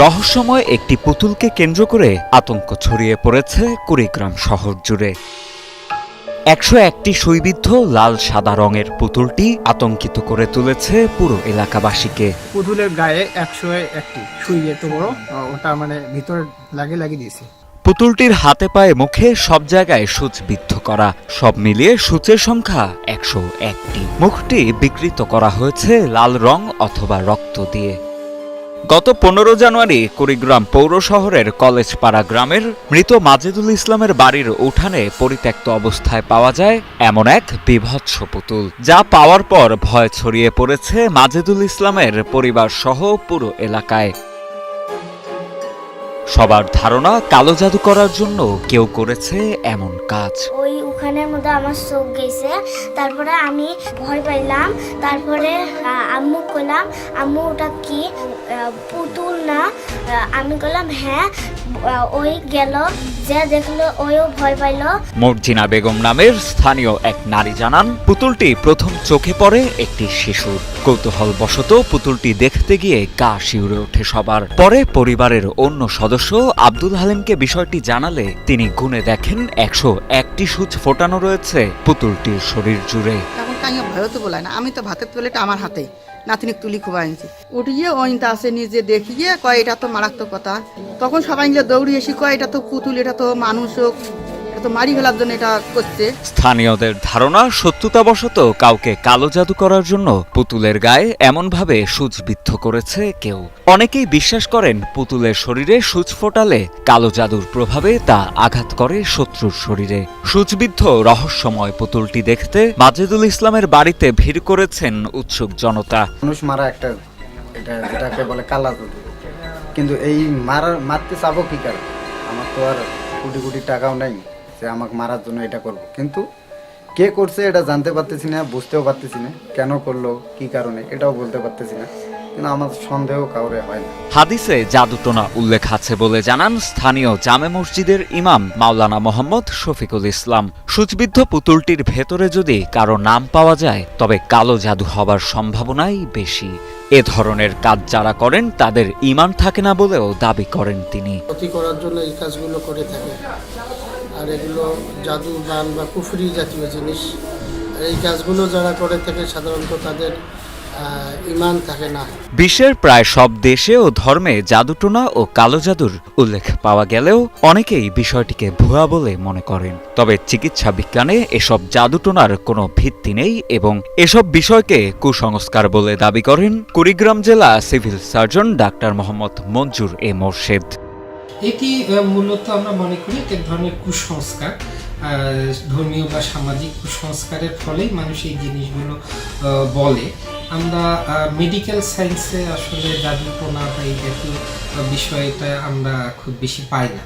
রহস্যময় একটি পুতুলকে কেন্দ্র করে আতঙ্ক ছড়িয়ে পড়েছে কুড়িগ্রাম শহর জুড়ে। ১০১টি সুইবিদ্ধ লাল সাদা রঙের পুতুলটি আতঙ্কিত করে তুলেছে পুরো এলাকাবাসীকে। পুতুলের গায়ে ১০১টি সুই এত বড়, ওটা ভিতরে লাগিয়ে দিয়েছি। পুতুলটির হাতে পায়ে মুখে সব জায়গায় সূচ বিদ্ধ করা, সব মিলিয়ে সূচের সংখ্যা ১০১টি। মুখটি বিকৃত করা হয়েছে লাল রং অথবা রক্ত দিয়ে। গত ১৫ জানুয়ারি কুড়িগ্রাম পৌর শহরের কলেজপাড়া গ্রামের মৃত মাজেদুল ইসলামের বাড়ির উঠানে পরিত্যক্ত অবস্থায় পাওয়া যায় এমন এক বীভৎস পুতুল, যা পাওয়ার পর ভয় ছড়িয়ে পড়েছে মাজেদুল ইসলামের পরিবার সহ পুরো এলাকায়। সবার ধারণা কালো জাদু করার জন্য কেউ করেছে এমন কাজ। ওই উখানের মধ্যে আমার চোখ গেছে, তারপরে আমি ভয় পাইলাম। তারপরে আম্মু কইলাম, আম্মু ওটা কি পুতুল না? আমি কইলাম হ্যাঁ। ওই গেল, যে দেখলো ওইও ভয় পাইল। মর্জিনা বেগম নামের স্থানীয় এক নারী জানান, পুতুলটি প্রথম চোখে পড়ে একটি শিশুর। কৌতূহলবশত পুতুলটি দেখতে গিয়ে গা শিউরে ওঠে সবার। পরে পরিবারের অন্য সদস্য আব্দুল হালিমকে বিষয়টি জানালে তিনি গুনে দেখেন ১০১টি সূচ ফোটানো রয়েছে পুতুলটির শরীর জুড়ে। ভয় তো বলাই না, আমি তো ভাতের প্লেট আমার হাতে নাতিনিক তুলি খুব আনছি, উঠিয়ে ওইটা আসে নিজে দেখিয়ে কয় এটা তো মারাত্মক কথা। তখন সবাই মিলে দৌড়ি এসে কয় এটা তো পুতুল, এটা তো মানুষ, এটা তো মারি ফেলার জন্য এটা করছে। স্থানীয়দের ধারণা সত্যতাবশত কাউকে কালো জাদু করার জন্য পুতুলের গায়ে এমনভাবে সূচবিদ্ধ করেছে কেউ। অনেকেই বিশ্বাস করেন পুতুলের শরীরে সূচ ফোটালে কালো জাদুর প্রভাবে তা আঘাত করে শত্রুর শরীরে। সূচবিদ্ধ রহস্যময় পুতুলটি দেখতে মাজেদুল ইসলামের বাড়িতে ভিড় করেছেন উৎসুক জনতা। মানুষ মারা একটা, এটা যেটাকে বলে কালা জাদু, কিন্তু এই মারতে চাবো কি কারণ? আমার তো আর কোটি কোটি টাকাও নাই যে আমাকে মারার জন্য এটা করব, কিন্তু কে করছে এটা জানতে পারতেছি না, বুঝতেও পারতেছি না, কেন করলো কি কারণে এটাও বলতে পারতেছি না, কিন্তু আমার সন্দেহ কাউরে হয় না। হাদিসে জাদুটোনা উল্লেখ আছে বলে জানান স্থানীয় জামে মসজিদের ইমাম মাওলানা মোহাম্মদ শফিকুল ইসলাম। সূচবিদ্ধ পুতুলটির ভেতরে যদি কারো নাম পাওয়া যায় তবে কালো জাদু হবার সম্ভাবনাই বেশি। এ ধরনের কাজ যারা করেন তাদের ঈমান থাকে না বলেও দাবি করেন তিনি। ক্ষতি করার জন্য এই কাজগুলো করে থাকে, আর এগুলো জাদু দান বা কুফরি জাতীয় জিনিস। এই কাজগুলো যারা করে থাকে সাধারণত তাদের ঈমান থাকে না। বিশ্বের প্রায় সব দেশে ও ধর্মে জাদুটোনা ও কালো জাদুর উল্লেখ পাওয়া গেলেও অনেকেই বিষয়টিকে ভুয়া বলে মনে করেন। তবে চিকিৎসা বিজ্ঞানে এসব জাদুটোনার কোনো ভিত্তি নেই এবং এসব বিষয়কে কুসংস্কার বলে দাবি করেন কুড়িগ্রাম জেলা সিভিল সার্জন ডাক্তার মোহাম্মদ মঞ্জুর এ মোর্শেদ। এটি মূলত আমরা মনে করি এক ধরনের কুসংস্কার, ধর্মীয় বা সামাজিক কুসংস্কারের ফলেই মানুষ এই জিনিসগুলো বলে। আমরা মেডিকেল সায়েন্সে আসলে জাদুটোনা বা এই জাতীয় বিষয়টা আমরা খুব বেশি পাই না।